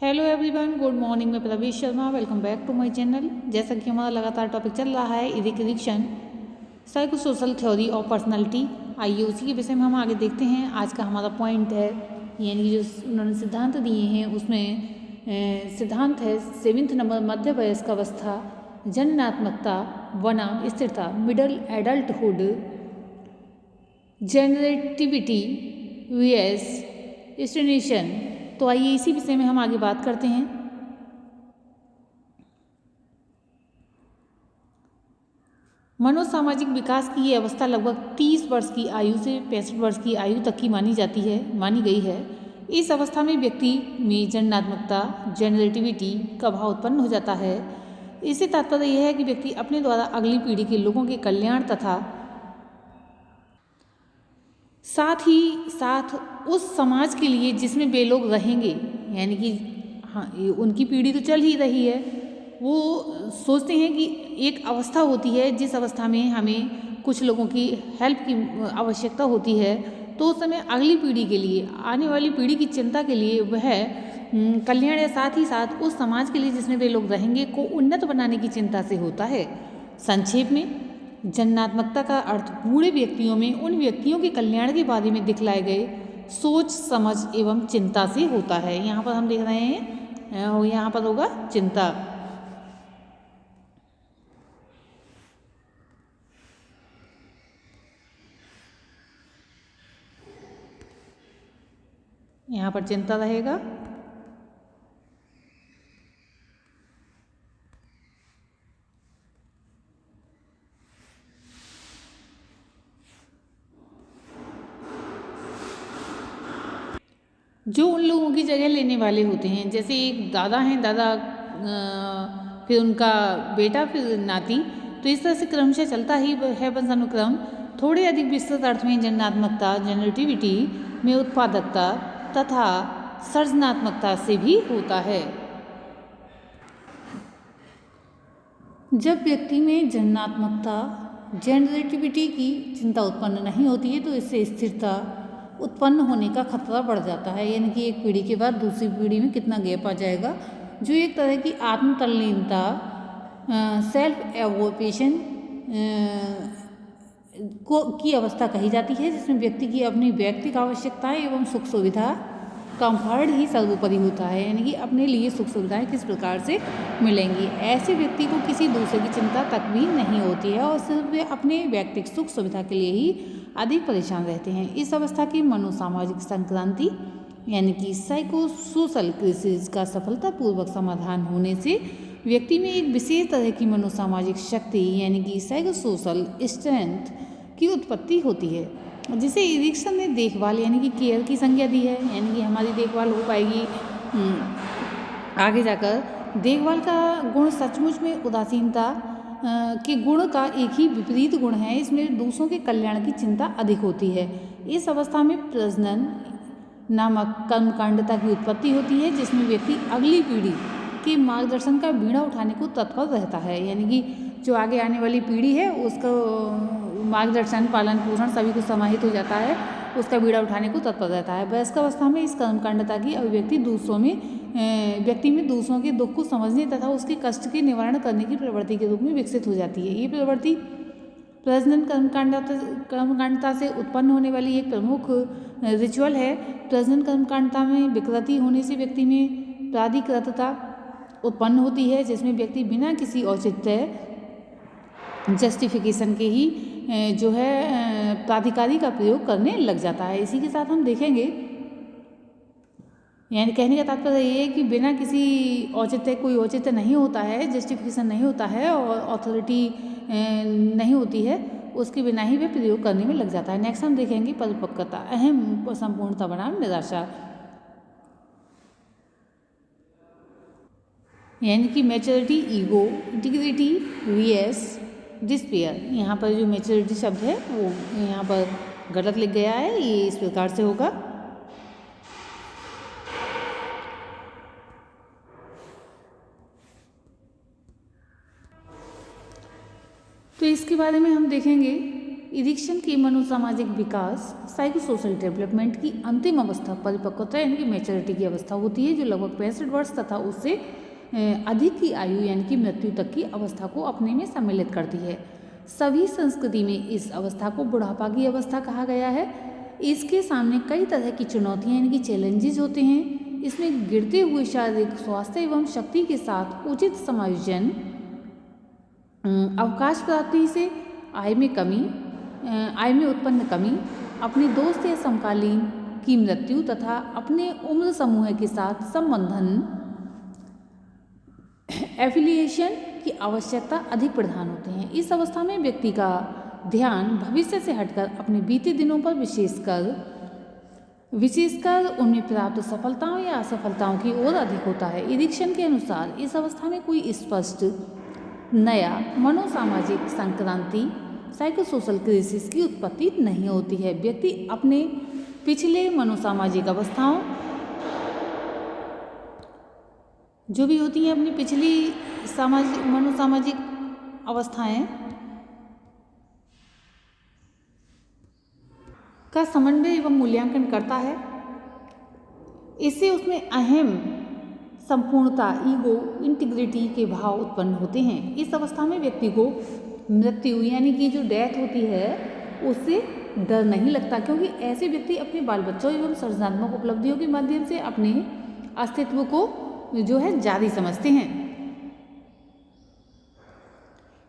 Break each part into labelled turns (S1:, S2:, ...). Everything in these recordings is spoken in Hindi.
S1: Hello everyone, good morning. मैं Pravesh Sharma, welcome back to my channel. जैसा कि हमारा लगातार टॉपिक चल रहा है Erikson, psycho social theory of personality. आइए उसी के विषय में हम आगे देखते हैं। आज का हमारा पॉइंट है, यानी कि जो उन्होंने सिद्धांत दिए हैं उसमें सिद्धांत है 7th नंबर, मध्य वयस्क अवस्था, जननात्मकता बनाम स्थिरता, मिडल एडल्टहुड, जनरेटिविटी वीएस स्टेनेशन। तो आइए इसी विषय में हम आगे बात करते हैं। मनोसामाजिक विकास की ये अवस्था लगभग 30 वर्ष की आयु से 65 वर्ष की आयु तक की मानी गई है। इस अवस्था में व्यक्ति में जननात्मकता, जनरेटिविटी का भाव उत्पन्न हो जाता है। इससे तात्पर्य यह है कि व्यक्ति अपने द्वारा अगली पीढ़ी के लोगों के कल्याण तथा साथ ही साथ उस समाज के लिए जिसमें वे लोग रहेंगे, यानी कि हाँ, उनकी पीढ़ी तो चल ही रही है। वो सोचते हैं कि एक अवस्था होती है जिस अवस्था में हमें कुछ लोगों की हेल्प की आवश्यकता होती है, तो उस समय अगली पीढ़ी के लिए, आने वाली पीढ़ी की चिंता के लिए वह कल्याण या साथ ही साथ उस समाज के लिए जिसमें वे लोग रहेंगे को उन्नत बनाने की चिंता से होता है। संक्षेप में, जननात्मकता का अर्थ बूढ़े व्यक्तियों में उन व्यक्तियों के कल्याण के बारे में दिखलाए गए सोच, समझ एवं चिंता से होता है। यहाँ पर हम देख रहे हैं, यहाँ पर होगा चिंता। यहाँ पर चिंता रहेगा। जो उन लोगों की जगह लेने वाले होते हैं, जैसे एक दादा हैं, फिर उनका बेटा, फिर नाती, तो इस तरह से क्रमशः चलता ही है वंशानुक्रम। थोड़े अधिक विस्तृत अर्थ में जननात्मकता, जनरेटिविटी में उत्पादकता तथा सृजनात्मकता से भी होता है। जब व्यक्ति में जननात्मकता, जनरेटिविटी की चिंता उत्पन्न नहीं होती है तो इससे स्थिरता उत्पन्न होने का खतरा बढ़ जाता है, यानी कि एक पीढ़ी के बाद दूसरी पीढ़ी में कितना गैप आ जाएगा, जो एक तरह की आत्मतल्लीनता, सेल्फ एवोपेशन की अवस्था कही जाती है, जिसमें व्यक्ति की अपनी व्यक्तिगत आवश्यकताएं एवं सुख सुविधा, कंफर्ट ही सर्वोपरि होता है, यानी कि अपने लिए सुख सुविधाएं किस प्रकार से मिलेंगी। ऐसे व्यक्ति को किसी दूसरे की चिंता तक भी नहीं होती है और सिर्फ वे अपने व्यक्तिगत सुख सुविधा के लिए ही अधिक परेशान रहते हैं। इस अवस्था की मनोसामाजिक संक्रांति, यानी कि साइको सोशल क्राइसिस का सफलतापूर्वक समाधान होने से व्यक्ति में एक विशेष तरह की मनोसामाजिक शक्ति, यानी कि साइको सोशल स्ट्रेंथ की उत्पत्ति होती है, जिसे इरिक्सन ने देखभाल यानी कि केयर की संज्ञा दी है, यानी कि हमारी देखभाल हो पाएगी आगे जाकर। देखभाल का गुण सचमुच में उदासीनता के गुण का एक ही विपरीत गुण है। इसमें दूसरों के कल्याण की चिंता अधिक होती है। इस अवस्था में प्रजनन नामक कर्मकांडता की उत्पत्ति होती है, जिसमें व्यक्ति अगली पीढ़ी के मार्गदर्शन का बीड़ा उठाने को तत्पर रहता है, यानी कि जो आगे आने वाली पीढ़ी है उसका मार्गदर्शन, पालन पोषण सभी कुछ समाहित हो जाता है, उसका बीड़ा उठाने को तत्पर रहता है। वयस्क अवस्था में इस कर्मकांडता की अभिव्यक्ति व्यक्ति में दूसरों के दुख को समझने तथा उसके कष्ट के निवारण करने की प्रवृत्ति के रूप में विकसित हो जाती है। ये प्रवृत्ति प्रजनन कर्मकांडता से उत्पन्न होने वाली एक प्रमुख रिचुअल है। प्रजनन कर्मकांडता में विकृति होने से व्यक्ति में प्राधिकृतता उत्पन्न होती है, जिसमें व्यक्ति बिना किसी औचित्य जस्टिफिकेशन के ही जो है प्राधिकारी का प्रयोग करने लग जाता है। इसी के साथ हम देखेंगे, यानी कहने का तात्पर्य ये है कि बिना किसी कोई औचित्य नहीं होता है, जस्टिफिकेशन नहीं होता है और अथॉरिटी नहीं होती है, उसके बिना ही वे प्रयोग करने में लग जाता है। नेक्स्ट हम देखेंगे परिपक्वता, अहम संपूर्णता बनाम निराशा, यानी कि maturity, ego, integrity VS despair. यहाँ पर जो मैच्योरिटी शब्द है वो यहाँ पर गलत लिख गया है, ये इस प्रकार से होगा। तो इसके बारे में हम देखेंगे इरिक्शन की मनोसामाजिक विकास साइको सोशल डेवलपमेंट की अंतिम अवस्था परिपक्वता यानी कि मैच्योरिटी की अवस्था होती है, जो लगभग 65 वर्ष तथा उससे अधिक की आयु यानी कि मृत्यु तक की अवस्था को अपने में सम्मिलित करती है। सभी संस्कृति में इस अवस्था को बुढ़ापा की अवस्था कहा गया है। इसके सामने कई तरह की चुनौतियां यानी कि चैलेंजेस होते हैं। इसमें गिरते हुए शारीरिक स्वास्थ्य एवं शक्ति के साथ उचित समायोजन, अवकाश प्राप्ति से आय में उत्पन्न कमी, अपने दोस्त या समकालीन की मृत्यु तथा अपने उम्र समूह के साथ संबंधन एफिलिएशन की आवश्यकता अधिक प्रधान होते हैं। इस अवस्था में व्यक्ति का ध्यान भविष्य से हटकर अपने बीते दिनों पर विशेषकर उनमें प्राप्त सफलताओं या असफलताओं की ओर अधिक होता है। इरिक्शन के अनुसार इस अवस्था में कोई स्पष्ट नया मनोसामाजिक संक्रांति साइकोसोशल क्राइसिस की उत्पत्ति नहीं होती है। व्यक्ति अपने पिछले मनोसामाजिक अवस्थाओं जो भी होती हैं, अपनी पिछली मनोसामाजिक अवस्थाएं का समन्वय एवं मूल्यांकन करता है। इससे उसमें अहम संपूर्णता, ईगो, इंटीग्रिटी के भाव उत्पन्न होते हैं। इस अवस्था में व्यक्ति को मृत्यु यानी कि जो डेथ होती है उससे डर नहीं लगता, क्योंकि ऐसे व्यक्ति अपने बाल बच्चों एवं सृजनात्मक उपलब्धियों के माध्यम से अपने अस्तित्व को जो है जारी समझते हैं।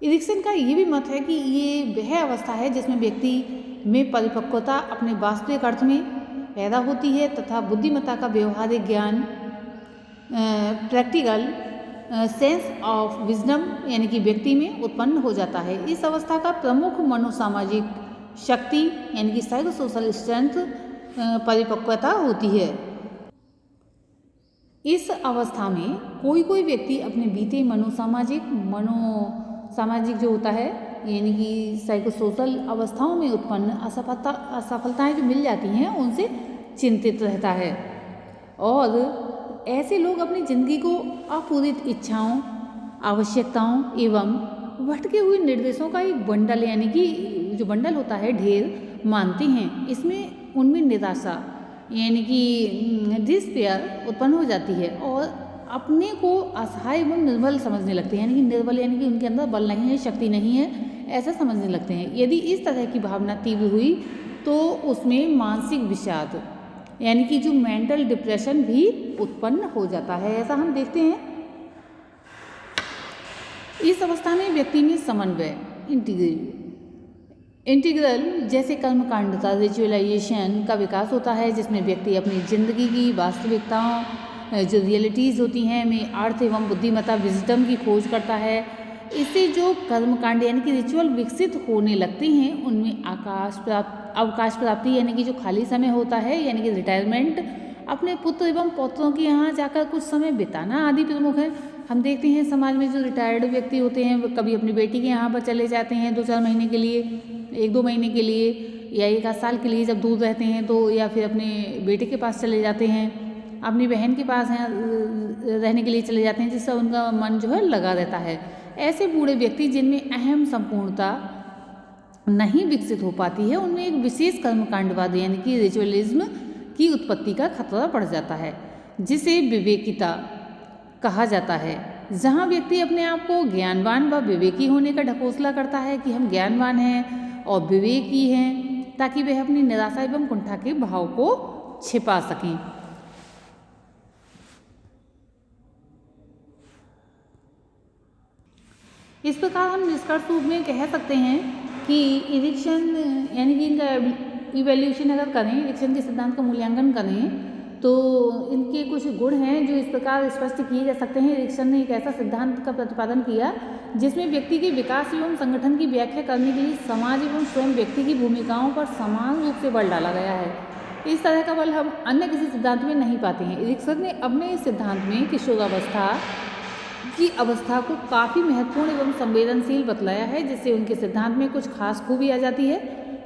S1: इरिक्सन का ये भी मत है कि ये वह अवस्था है जिसमें व्यक्ति में परिपक्वता अपने वास्तविक अर्थ में पैदा होती है तथा बुद्धिमत्ता का व्यवहारिक ज्ञान, प्रैक्टिकल सेंस ऑफ विजडम यानी कि व्यक्ति में उत्पन्न हो जाता है। इस अवस्था का प्रमुख मनोसामाजिक शक्ति यानी कि साइकोसोशल स्ट्रेंथ परिपक्वता होती है। इस अवस्था में कोई व्यक्ति अपने बीते मनोसामाजिक जो होता है यानी कि साइकोसोशल अवस्थाओं में उत्पन्न असफलताएं जो मिल जाती हैं उनसे चिंतित रहता है, और ऐसे लोग अपनी जिंदगी को अपूरित इच्छाओं, आवश्यकताओं एवं भटके हुए निर्देशों का एक बंडल यानी कि जो बंडल होता है ढेर मानते हैं। इसमें उनमें निराशा यानी कि डिस्पेयर उत्पन्न हो जाती है और अपने को असहाय एवं निर्बल समझने लगते हैं, यानी कि निर्बल यानी कि उनके अंदर बल नहीं है, शक्ति नहीं है, ऐसा समझने लगते हैं। यदि इस तरह की भावना तीव्र हुई तो उसमें मानसिक विषाद यानी कि जो मेंटल डिप्रेशन भी उत्पन्न हो जाता है, ऐसा हम देखते हैं। इस अवस्था में व्यक्ति में समन्वय, इंटीग्रल जैसे कर्मकांड का रिचुअलाइजेशन का विकास होता है, जिसमें व्यक्ति अपनी जिंदगी की वास्तविकताओं जो रियलिटीज़ होती हैं में अर्थ एवं बुद्धिमत्ता विजडम की खोज करता है। इससे जो कर्मकांड यानी कि रिचुअल विकसित होने लगते हैं उनमें अवकाश प्राप्ति यानी कि जो खाली समय होता है यानी कि रिटायरमेंट, अपने पुत्र एवं पौत्रों के यहाँ जाकर कुछ समय बिताना आदि प्रमुख है। हम देखते हैं समाज में जो रिटायर्ड व्यक्ति होते हैं वो कभी अपनी बेटी के यहाँ पर चले जाते हैं 2-4 महीने के लिए, 1-2 महीने के लिए या 1 साल के लिए जब दूर रहते हैं तो, या फिर अपने बेटे के पास चले जाते हैं, अपनी बहन के पास हैं रहने के लिए चले जाते हैं, जिससे उनका मन जो है लगा रहता है। ऐसे बूढ़े व्यक्ति जिनमें अहम संपूर्णता नहीं विकसित हो पाती है उनमें एक विशेष कर्मकांडवाद यानी कि रिचुअलिज्म की उत्पत्ति का खतरा बढ़ जाता है, जिसे विवेकिता कहा जाता है, जहाँ व्यक्ति अपने आप को ज्ञानवान व विवेकी होने का ढकोसला करता है कि हम ज्ञानवान हैं और विवेकी हैं, ताकि वह अपनी निराशा एवं कुंठा के भाव को छिपा सकें। इस प्रकार हम निष्कर्ष रूप में कह सकते हैं कि इरिक्शन यानी कि इनका इवैल्यूएशन अगर करें, इरिक्शन के सिद्धांत का मूल्यांकन करें तो इनके कुछ गुण हैं जो इस प्रकार स्पष्ट किए जा सकते हैं। इरिक्शन ने एक ऐसा सिद्धांत का प्रतिपादन किया जिसमें व्यक्ति के विकास एवं संगठन की व्याख्या करने के लिए समाज एवं स्वयं व्यक्ति की भूमिकाओं पर समान रूप से बल डाला गया है। इस तरह का बल हम अन्य किसी सिद्धांत में नहीं पाते हैं। इरिक्सन ने अपने इस सिद्धांत में किशोरावस्था की अवस्था को काफ़ी महत्वपूर्ण एवं संवेदनशील बतलाया है, जिससे उनके सिद्धांत में कुछ खास खूबी आ जाती है।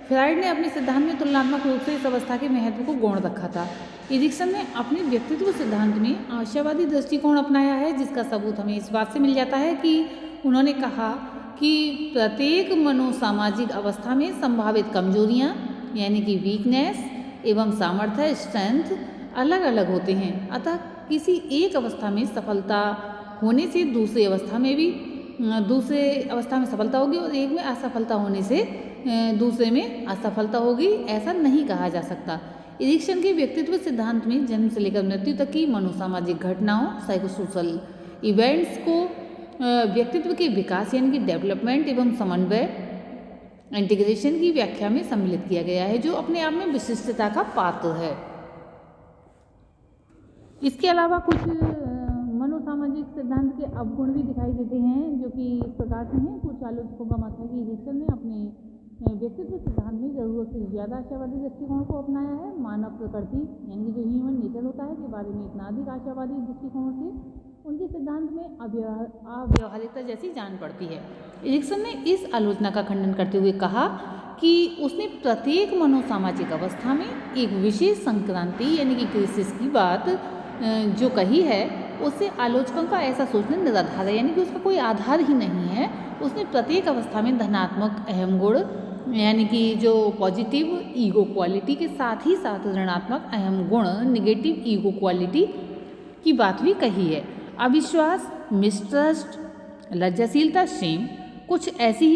S1: फ्राइड ने अपने सिद्धांत में तुलनात्मक रूप से इस अवस्था के महत्व को गौण रखा था। इरिक्सन ने अपने व्यक्तित्व सिद्धांत में आशावादी दृष्टिकोण अपनाया है, जिसका सबूत हमें इस बात से मिल जाता है कि उन्होंने कहा कि प्रत्येक मनोसामाजिक अवस्था में संभावित कमजोरियाँ यानी कि वीकनेस एवं सामर्थ्य स्ट्रेंथ अलग अलग होते हैं। अतः किसी एक अवस्था में सफलता होने से दूसरे अवस्था में सफलता होगी और एक में असफलता होने से दूसरे में असफलता होगी, ऐसा नहीं कहा जा सकता। एरिक्सन के व्यक्तित्व सिद्धांत में जन्म से लेकर मृत्यु तक की मनोसामाजिक घटनाओं साइकोसोशल इवेंट्स को व्यक्तित्व के विकास यानी कि डेवलपमेंट एवं समन्वय इंटीग्रेशन की व्याख्या में सम्मिलित किया गया है, जो अपने आप में विशिष्टता का पात्र है। इसके अलावा कुछ मनोसामाजिक सिद्धांत के अवगुण भी दिखाई देते हैं, जो कि इस प्रकार से हैं। कुछ आलोचकों का मत है कि एरिक्सन ने अपने व्यक्तित्व सिद्धांत में जरूरत से ज़्यादा आशावादी दृष्टिकोण को अपनाया है। मानव प्रकृति यानी कि जो ह्यूमन नेचर होता है के बारे में इतना अधिक आशावादी दृष्टिकोण से उनके सिद्धांत में अव्यवहारिकता जैसी जान पड़ती है। एरिक्सन ने इस आलोचना का खंडन करते हुए कहा कि उसने प्रत्येक मनोसामाजिक अवस्था में एक विशेष संक्रांति यानी कि क्राइसिस की बात जो कही है, उससे आलोचकों का ऐसा सोचना निराधार है, यानी कि उसका कोई आधार ही नहीं है। उसने प्रत्येक अवस्था में धनात्मक अहम गुण यानी कि जो पॉजिटिव ईगो क्वालिटी के साथ ही साथ ऋणात्मक अहम गुण निगेटिव ईगो क्वालिटी की बात भी कही है। अविश्वास, मिसट्रस्ट, लज्जाशीलता, शेम कुछ ऐसे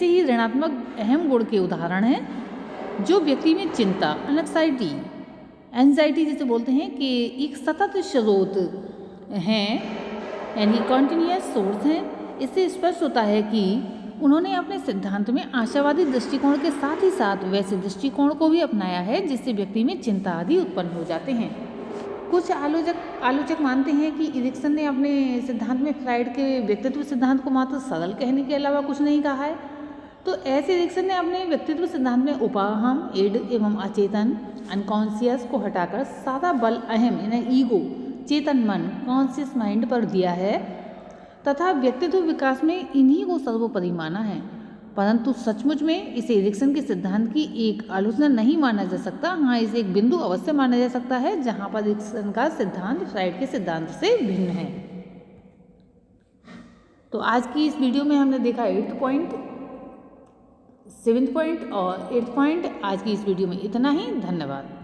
S1: ही ऋणात्मक अहम गुण के उदाहरण हैं जो व्यक्ति में चिंता, एंजाइटी जिसे बोलते हैं कि एक सतत स्रोत हैं यानी कॉन्टिन्यूअस सोर्स हैं। इससे स्पष्ट होता है कि उन्होंने अपने सिद्धांत में आशावादी दृष्टिकोण के साथ ही साथ वैसे दृष्टिकोण को भी अपनाया है जिससे व्यक्ति में चिंता आदि उत्पन्न हो जाते हैं। कुछ आलोचक मानते हैं कि एरिक्सन ने अपने सिद्धांत में फ्राइड के व्यक्तित्व सिद्धांत को मात्र सरल कहने के अलावा कुछ नहीं कहा है। तो ऐसे एरिक्सन ने अपने व्यक्तित्व सिद्धांत में उपाहम, इड एवं अचेतन अनकॉन्शियस को हटाकर सादा बल अहम यानी ईगो, चेतन मन कॉन्शियस माइंड पर दिया है तथा व्यक्तित्व विकास में इन्हीं को सर्वोपरि माना है। परंतु सचमुच में इसे एरिक्सन के सिद्धांत की एक आलोचना नहीं माना जा सकता। हाँ, इसे एक बिंदु अवश्य माना जा सकता है जहाँ पर एरिक्सन का सिद्धांत फ्राइड के सिद्धांत से भिन्न है। तो आज की इस वीडियो में हमने देखा 8th पॉइंट, 7th पॉइंट और 8th पॉइंट। आज की इस वीडियो में इतना ही। धन्यवाद।